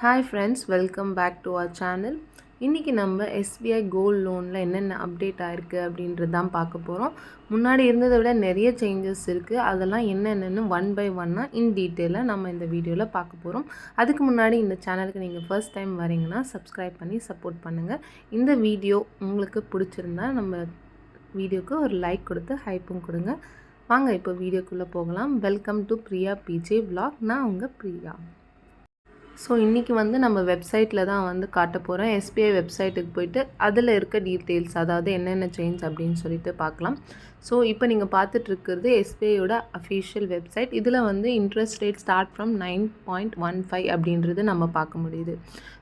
Hi friends, welcome back to our channel. இன்றைக்கி நம்ம SBI gold லோனில் என்னென்ன அப்டேட் ஆகிருக்கு அப்படின்றது தான் பார்க்க போகிறோம். முன்னாடி இருந்ததை விட நிறைய சேஞ்சஸ் இருக்குது. அதெல்லாம் என்னென்னு ஒன் பை ஒன்னாக இன் டீட்டெயிலாக நம்ம இந்த வீடியோவில் பார்க்க போகிறோம். அதுக்கு முன்னாடி இந்த சேனலுக்கு நீங்கள் ஃபர்ஸ்ட் டைம் வரீங்கன்னா சப்ஸ்கிரைப் பண்ணி சப்போர்ட் பண்ணுங்கள். இந்த வீடியோ உங்களுக்கு பிடிச்சிருந்தா நம்ம வீடியோக்கு ஒரு லைக் கொடுத்து ஹைப்பும் கொடுங்க. வாங்க இப்போ வீடியோக்குள்ளே போகலாம். வெல்கம் டு பிரியா பிஜே vlog. நான் உங்கள் பிரியா. ஸோ இன்றைக்கி நம்ம வெப்சைட்டில் தான் காட்ட போகிறோம். எஸ்பிஐ வெப்சைட்டுக்கு போய்ட்டு அதில் இருக்க டீட்டெயில்ஸ், அதாவது என்னென்ன சேஞ்ச் அப்படின்னு சொல்லிட்டு பார்க்கலாம். ஸோ இப்போ நீங்கள் பார்த்துட்ருக்கிறது எஸ்பிஐயோட அஃபிஷியல் வெப்சைட். இதில் இன்ட்ரெஸ்ட் ரேட் ஸ்டார்ட் ஃப்ரம் 9.15 அப்படின்றது நம்ம பார்க்க முடியுது.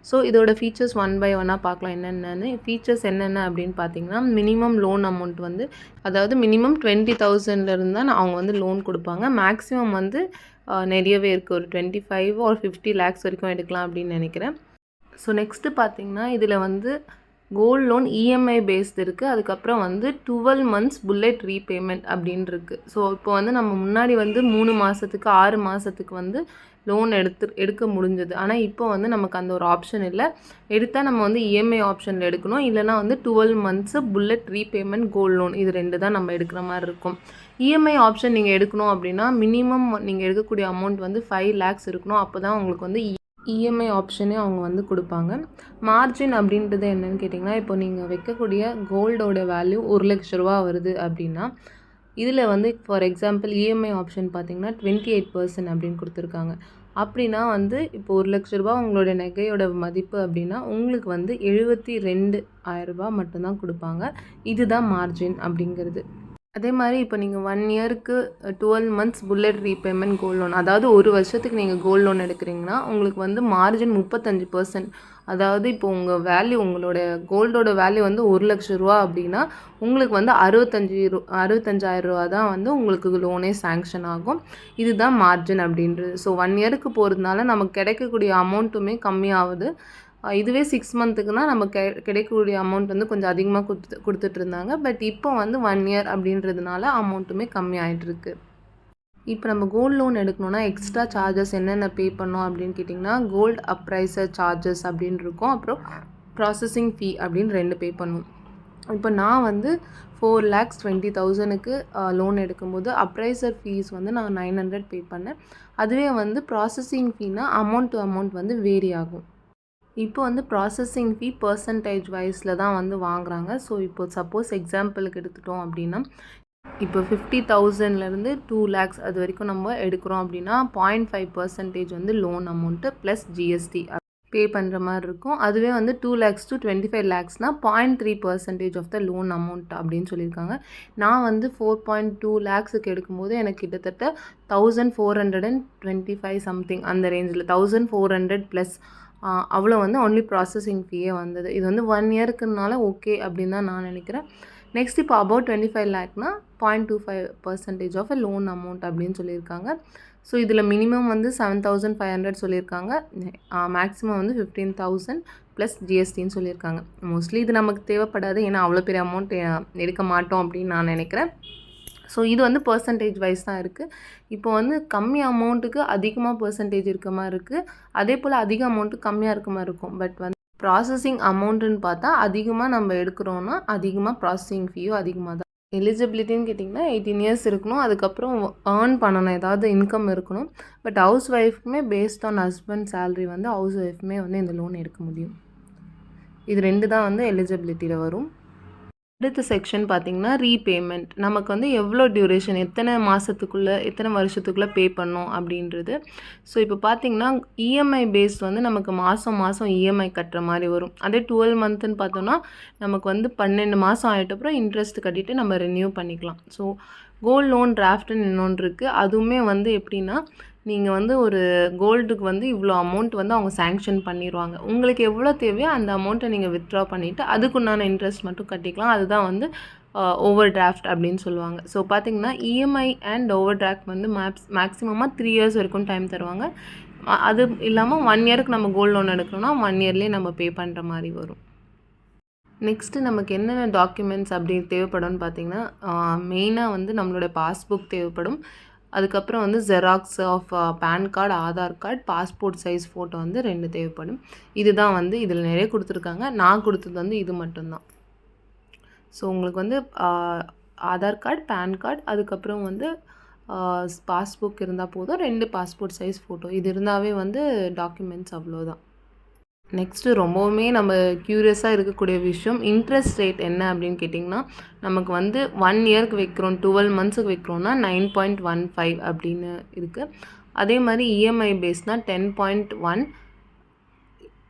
ஸோ இதோட ஃபீச்சர்ஸ் ஒன் பை ஒன்னாக பார்க்கலாம். என்னென்னு ஃபீச்சர்ஸ் என்னென்ன அப்படின்னு பார்த்தீங்கன்னா, மினிமம் லோன் அமௌண்ட் அதாவது மினிமம் 20,000 தான் அவங்க லோன் கொடுப்பாங்க. மேக்ஸிமம் நிறையவே இருக்குது. ஒரு 25 or 50 lakhs வரைக்கும் எடுக்கலாம் அப்படின்னு நினைக்கிறேன். ஸோ நெக்ஸ்ட்டு பார்த்திங்கன்னா, இதில் கோல்ட் லோன் இஎம்ஐ பேஸ்டு இருக்குது. அதுக்கப்புறம் 12 months புல்லட் ரீபேமெண்ட் அப்படின்னு இருக்குது. ஸோ இப்போ நம்ம முன்னாடி 3 மாதத்துக்கு 6 மாதத்துக்கு லோன் எடுக்க முடிஞ்சது. ஆனால் இப்போ நமக்கு அந்த ஒரு ஆப்ஷன் இல்லை. எடுத்தால் நம்ம இஎம்ஐ ஆப்ஷனில் எடுக்கணும். இல்லைனா 12 months bullet repayment gold loan, இது 2 தான் நம்ம எடுக்கிற மாதிரி இருக்கும். இஎம்ஐ ஆப்ஷன் நீங்கள் எடுக்கணும் அப்படின்னா மினிமம் நீங்கள் எடுக்கக்கூடிய அமௌண்ட் 5 lakhs இருக்கணும். அப்போ தான் உங்களுக்கு இஎம்ஐ ஆப்ஷனே அவங்க கொடுப்பாங்க. மார்ஜின் அப்படின்றது என்னென்னு கேட்டிங்கன்னா, இப்போ நீங்கள் வைக்கக்கூடிய கோல்டோட வேல்யூ 1 லட்ச ரூபா வருது அப்படின்னா, இதில் ஃபார் எக்ஸாம்பிள் இஎம்ஐ ஆப்ஷன் பார்த்திங்கன்னா 28% அப்படின்னு கொடுத்துருக்காங்க. அப்படின்னா இப்போ 1 லட்ச ரூபா உங்களோட நகையோட மதிப்பு அப்படின்னா உங்களுக்கு 72,000 ரூபா மட்டும்தான் கொடுப்பாங்க. இதுதான் மார்ஜின் அப்படிங்கிறது. அதே மாதிரி இப்போ நீங்கள் 1 yearக்கு 12 months bullet repayment gold loan, அதாவது 1 வருஷத்துக்கு நீங்கள் கோல்ட் லோன் எடுக்கிறீங்கன்னா உங்களுக்கு மார்ஜின் 35%. அதாவது இப்போ உங்கள் வேல்யூ, உங்களோட கோல்டோட வேல்யூ 1 லட்ச ரூபா அப்படின்னா உங்களுக்கு 65,000 ரூபா தான் உங்களுக்கு லோனே சேங்ஷன் ஆகும். இதுதான் மார்ஜின் அப்படின்றது. ஸோ 1 yearக்கு போகிறதுனால நமக்கு கிடைக்கக்கூடிய அமௌண்ட்டுமே கம்மியாகுது. இதுவே 6 monthக்குனா நம்ம கிடைக்கக்கூடிய அமௌண்ட் கொஞ்சம் அதிகமாக கொடுத்துட்டு இருந்தாங்க. பட் இப்போ 1 year அப்படின்றதுனால அமௌண்ட்டுமே கம்மியாகிட்டுருக்கு. இப்போ நம்ம கோல்டு லோன் எடுக்கணுன்னா எக்ஸ்ட்ரா சார்ஜஸ் என்னென்ன பே பண்ணோம் அப்படின்னு கேட்டிங்கன்னா, கோல்டு அப்ரைசர் சார்ஜஸ் அப்படின்னு இருக்கும். அப்புறம் ப்ராசஸிங் ஃபீ அப்படின்னு 2 பே பண்ணுவோம். இப்போ நான் 4,20,000க்கு லோன் எடுக்கும்போது அப்ரைசர் ஃபீஸ் நான் 900 பே பண்ணேன். அதுவே ப்ராசஸிங் ஃபீனா அமௌண்ட் டு அமௌண்ட் வேரி ஆகும். இப்போ ப்ராசஸிங் ஃபீ பர்சன்டேஜ் வைஸில் தான் வாங்குகிறாங்க. ஸோ இப்போ சப்போஸ் எக்ஸாம்பிளுக்கு எடுத்துட்டோம் அப்படின்னா, இப்போ 50,000லேருந்து 2 lakhs அது வரைக்கும் நம்ம எடுக்கிறோம் அப்படின்னா 0.5% loan amount plus GST pay பண்ணுற மாதிரி இருக்கும். அதுவே 2 lakhs to 25 lakhsனால் 0.3% ஆஃப் த லோன் அமௌண்ட் அப்படின்னு சொல்லியிருக்காங்க. நான் 4.2 lakhsக்கு எடுக்கும்போது எனக்கு கிட்டத்தட்ட 1,425 சம்திங் அந்த ரேஞ்சில் 1,400 ப்ளஸ் அவ்வளோ ஒன்லி ப்ராசஸிங் ஃபீயே வந்தது. இது 1 yearக்குனால ஓகே அப்படின்னு தான் நான் நினைக்கிறேன். நெக்ஸ்ட் இப்போ அபவுட் 25 lakhனா 0.25% ஆஃப் லோன் அமௌண்ட் அப்படின்னு சொல்லியிருக்காங்க. ஸோ இதில் மினிமம் 7,500 சொல்லியிருக்காங்க. மேக்ஸிமம் 15,000 ப்ளஸ் ஜிஎஸ்டின்னு சொல்லியிருக்காங்க. மோஸ்ட்லி இது நமக்கு தேவைப்படாது, ஏன்னா அவ்வளோ பெரிய அமௌண்ட் எடுக்க மாட்டோம் அப்படின்னு நான் நினைக்கிறேன். ஸோ இது பர்சன்டேஜ் வைஸ் தான் இருக்குது. இப்போ கம்மி அமௌண்ட்டுக்கு அதிகமாக பர்சன்டேஜ் இருக்க மாதிரி இருக்குது. அதே போல் அதிக அமௌண்ட்டு கம்மியாக இருக்க மாதிரி இருக்கும். பட் ப்ராசஸிங் அமௌண்ட்டுன்னு பார்த்தா அதிகமாக நம்ம எடுக்கிறோன்னா அதிகமாக ப்ராசஸிங் ஃபீயும் அதிகமாக தான். எலிஜிபிலிட்டின்னு கேட்டிங்கன்னா 18 years இருக்கணும். அதுக்கப்புறம் ஏர்ன் பண்ணணும், ஏதாவது இன்கம் இருக்கணும். பட் ஹவுஸ் ஒய்ஃப்க்குமே based on husband salary house ஒய்ஃப்மே இந்த லோன் எடுக்க முடியும். இது 2 தான் எலிஜிபிலிட்டியில் வரும். அடுத்த செக்ஷன் பார்த்திங்கன்னா ரீபேமெண்ட். நமக்கு எவ்வளோ டியூரேஷன், எத்தனை மாதத்துக்குள்ளே எத்தனை வருஷத்துக்குள்ளே பே பண்ணோம் அப்படின்றது. ஸோ இப்போ பார்த்திங்கன்னா இஎம்ஐ பேஸ்ட் நமக்கு மாதம் இஎம்ஐ கட்டுற மாதிரி வரும். அதே 12 monthன்னு பார்த்தோன்னா நமக்கு 12 மாதம் ஆகிட்டப்புறம் இன்ட்ரெஸ்ட் கட்டிட்டு நம்ம ரெனியூ பண்ணிக்கலாம். ஸோ கோல்ட் லோன் டிராஃப்ட்னு இன்னொன்று இருக்குது. அதுவுமே எப்படின்னா, நீங்கள் ஒரு கோல்டுக்கு இவ்வளோ அமௌண்ட் அவங்க சேங்ஷன் பண்ணிடுவாங்க. உங்களுக்கு எவ்வளோ தேவையோ அந்த அமௌண்ட்டை நீங்கள் வித்ட்ரா பண்ணிவிட்டு அதுக்குண்டான இன்ட்ரெஸ்ட் மட்டும் கட்டிக்கலாம். அதுதான் ஓவர் டிராஃப்ட் அப்படின்னு சொல்லுவாங்க. ஸோ பார்த்திங்கன்னா இஎம்ஐ அண்ட் ஓவர் டிராஃப்ட் மேக்ஸிமமாக 3 years வரைக்கும் டைம் தருவாங்க. அது இல்லாமல் 1 yearக்கு நம்ம கோல்டு லோன் எடுக்கணும்னா 1 yearலேயே நம்ம பே பண்ணுற மாதிரி வரும். நெக்ஸ்ட்டு நமக்கு என்னென்ன டாக்குமெண்ட்ஸ் அப்படி தேவைப்படும்னு பார்த்திங்கன்னா, மெயினாக நம்மளோட பாஸ்புக் தேவைப்படும். அதுக்கப்புறம் வந்து xerox of PAN card, Aadhaar card, passport size photo வந்து 2 தேவைப்படும். இதுதான் வந்து இதில் நிறைய கொடுத்துருக்காங்க. நான் கொடுத்தது வந்து இது மட்டும்தான். ஸோ உங்களுக்கு வந்து ஆதார் கார்டு, பேன் கார்டு, அதுக்கப்புறம் வந்து பாஸ்புக் இருந்தால் போதும். 2 பாஸ்போர்ட் சைஸ் ஃபோட்டோ இது இருந்தாவே வந்து டாக்குமெண்ட்ஸ் அவ்வளோதான். நெக்ஸ்ட்டு ரொம்பவுமே நம்ம க்யூரியஸாக இருக்கக்கூடிய விஷயம் இன்ட்ரெஸ்ட் ரேட் என்ன அப்படின்னு கேட்டிங்கன்னா, நமக்கு வந்து 1 இயருக்கு வைக்கிறோம், 12 மந்த்ஸுக்கு வைக்கிறோன்னா 9.15 அப்படின்னு இருக்குது. அதே மாதிரி இஎம்ஐ பேஸ்னால் 10.1.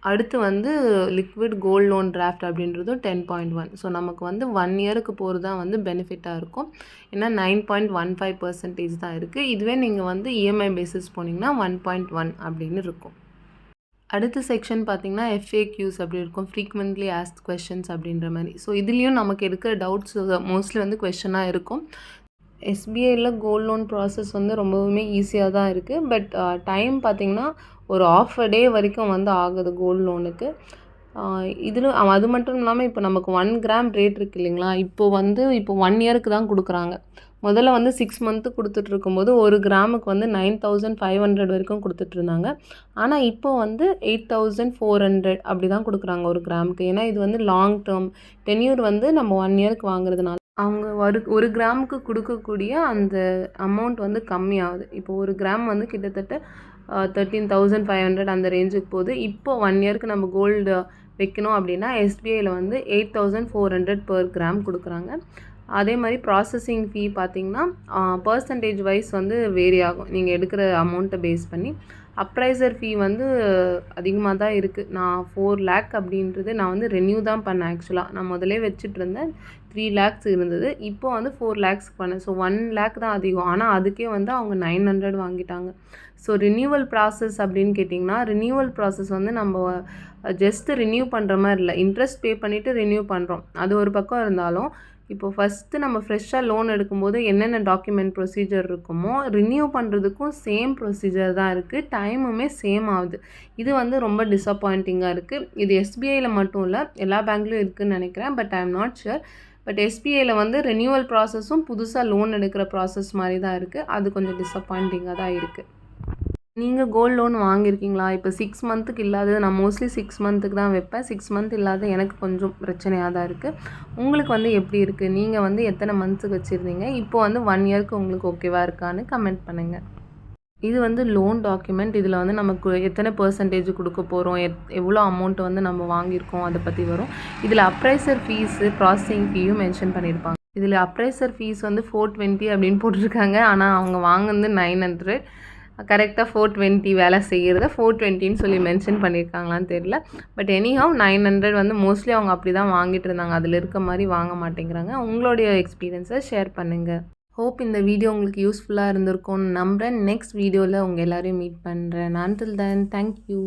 அடுத்து வந்து லிக்விட் கோல்ட் லோன் டிராஃப்ட் அப்படின்றதும் 10.1. ஸோ நமக்கு வந்து 1 இயருக்கு போகிறது தான் வந்து பெனிஃபிட்டாக இருக்கும். ஏன்னா 9.15% தான் இருக்குது. இதுவே நீங்கள் வந்து இஎம்ஐ பேசிஸ் போனீங்கன்னா 1.1 அப்படின்னு இருக்கும். அடுத்த செக்ஷன் பார்த்திங்கன்னா FAQs அப்படி இருக்கும், ஃப்ரீக்வெண்ட்லி ஆஸ்க்ட் கொஷின்ஸ் அப்படின்ற மாதிரி. ஸோ இதுலேயும் நமக்கு இருக்கிற டவுட்ஸ் மோஸ்ட்லி வந்து கொஷனாக இருக்கும். எஸ்பிஐயில் கோல்ட் லோன் ப்ராசஸ் வந்து ரொம்பவுமே ஈஸியாக தான் இருக்குது. பட் டைம் பார்த்திங்கன்னா ஒரு ஆஃப் அ டே வரைக்கும் வந்து ஆகுது கோல்ட் லோனுக்கு. இதில் அது மட்டும் இல்லாமல் இப்போ நமக்கு 1 கிராம் ரேட் இருக்குது இல்லைங்களா, இப்போ 1 இயருக்கு தான் கொடுக்குறாங்க. முதல்ல வந்து 6 மந்த்து கொடுத்துட்ருக்கும்போது 1 கிராமுக்கு வந்து 9,500 வரைக்கும் கொடுத்துட்ருந்தாங்க. ஆனால் இப்போ வந்து 8,400 அப்படி தான் கொடுக்குறாங்க 1 கிராமுக்கு. ஏன்னா இது வந்து லாங் டேர்ம் டென்யூர் வந்து நம்ம 1 இயருக்கு வாங்குறதுனால அவங்க 1 கிராமுக்கு கொடுக்கக்கூடிய அந்த அமௌண்ட் வந்து கம்மியாகுது. இப்போ 1 கிராம் வந்து கிட்டத்தட்ட 13,500 அந்த ரேஞ்சுக்கு போகுது. இப்போது 1 இயருக்கு நம்ம கோல்டு வைக்கணும் அப்படின்னா எஸ்பிஐயில் வந்து 8,400 பர் கிராம் கொடுக்குறாங்க. அதே மாதிரி ப்ராசஸிங் ஃபீ பார்த்திங்கன்னா பர்சன்டேஜ் வைஸ் வந்து வேரி ஆகும் நீங்கள் எடுக்கிற அமௌண்ட்டை பேஸ் பண்ணி. அப்ரைசர் ஃபீ வந்து அதிகமாக தான் இருக்குது. நான் 4 lakh அப்படின்றது நான் வந்து ரெனியூ தான் பண்ணேன். ஆக்சுவலாக நான் முதலே வச்சுட்டு இருந்தேன் 3 lakhs இருந்தது. இப்போ வந்து 4 lakhs பண்ணேன். ஸோ 1 lakh தான் அதிகம். ஆனால் அதுக்கே வந்து அவங்க 900 வாங்கிட்டாங்க. ஸோ ரினியூவல் ப்ராசஸ் அப்படின்னு கேட்டிங்கன்னா, ரினியூவல் ப்ராசஸ் வந்து நம்ம ஜஸ்ட்டு ரினியூ பண்ணுற மாதிரி இல்லை, இன்ட்ரெஸ்ட் பே பண்ணிவிட்டு ரினியூ பண்ணுறோம். அது ஒரு பக்கம் இருந்தாலும் இப்போ ஃபஸ்ட்டு நம்ம ஃப்ரெஷ்ஷாக லோன் எடுக்கும்போது என்னென்ன டாக்குமெண்ட் ப்ரொசீஜர் இருக்குமோ ரினியூ பண்ணுறதுக்கும் சேம் ப்ரொசீஜர் தான் இருக்குது. டைமுமே சேம் ஆகுது. இது வந்து ரொம்ப டிஸப்பாயிண்டிங்காக இருக்குது. இது எஸ்பிஐயில் மட்டும் இல்லை, எல்லா பேங்க்லேயும் இருக்குதுன்னு நினைக்கிறேன். But I am not sure. But எஸ்பிஐயில் வந்து ரினியூவல் ப்ராசஸும் புதுசாக லோன் எடுக்கிற ப்ராசஸ் மாதிரி தான் இருக்குது. அது கொஞ்சம் டிஸப்பாயிண்டிங்காக தான் இருக்குது. நீங்கள் கோல்ட் லோன் வாங்கியிருக்கீங்களா? இப்போ 6 மந்த்துக்கு இல்லாதது நான் மோஸ்ட்லி 6 மந்த்துக்கு தான் வைப்பேன். 6 மந்த் இல்லாத எனக்கு கொஞ்சம் பிரச்சனையாக தான் இருக்குது. உங்களுக்கு வந்து எப்படி இருக்குது? நீங்கள் வந்து எத்தனை மந்த்ஸுக்கு வச்சுருந்தீங்க? இப்போ வந்து 1 இயருக்கு உங்களுக்கு ஓகேவா இருக்கான்னு கமெண்ட் பண்ணுங்கள். இது வந்து லோன் டாக்குமெண்ட். இதில் வந்து நமக்கு எத்தனை பர்சன்டேஜ் கொடுக்க போகிறோம், எவ்வளோ அமௌண்ட் வந்து நம்ம வாங்கியிருக்கோம் அதை பற்றி வரும். இதில் அப்ரைசர் ஃபீஸு, ப்ராசஸிங் ஃபீயும் மென்ஷன் பண்ணியிருப்பாங்க. இதில் அப்ரைசர் ஃபீஸ் வந்து 420 அப்படின்னு போட்டிருக்காங்க. ஆனால் அவங்க வாங்குனது 900. கரெக்டாக 420 வேலை செய்கிறத 420ன்னு சொல்லி மென்ஷன் பண்ணியிருக்காங்களான்னு தெரியல. பட் எனிஹவ் 900 வந்து மோஸ்ட்லி அவங்க அப்படி தான் வாங்கிட்டு இருந்தாங்க. அதில் இருக்க மாதிரி வாங்க மாட்டேங்கிறாங்க. உங்களுடைய எக்ஸ்பீரியன்ஸை ஷேர் பண்ணுங்கள். ஹோப் இந்த வீடியோ உங்களுக்கு யூஸ்ஃபுல்லாக இருந்திருக்கும்னு நம்புகிறேன். நெக்ஸ்ட் வீடியோவில் உங்கள் எல்லோரையும் மீட் பண்ணுறேன். Until then thank you.